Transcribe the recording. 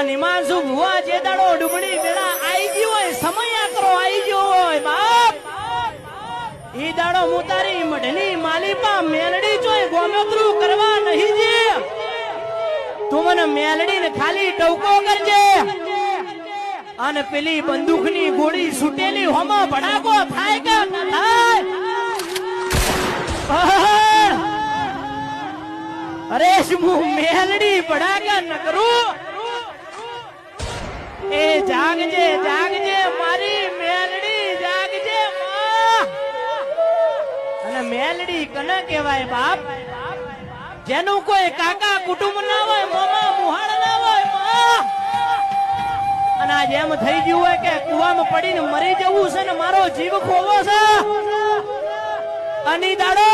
નિમાસુ ભુવા જે દાડો ડુમડી બેડા આઈ ગયો હોય સમય કરો આઈ ગયો હોય બાપ ઈ દાડો હું તારી મઢની માલીપા મેલડી જોઈ ગોમોત્રું કરવા નહીં જે તું મને મેલડી ને ખાલી ટવકો કરજે અને પેલી બંદૂકની ગોળી છૂટેલી હોમો ભડાકો થાય કે ન થાય અરે હું મેલડી ભડાકા ન કરું એ જાગજે જાગજે મારી મેલડી જાગજે માં અને મેલડી કને કહેવાય બાપ જેનું કોઈ કાકા કુટુંબ ના હોય મામા મુહાળ ના હોય માં અને આજ એમ થઈ ગયું હોય કે કુવામાં પડીને મરી જવું છે ને મારો જીવ ખોવો છે અની દાડો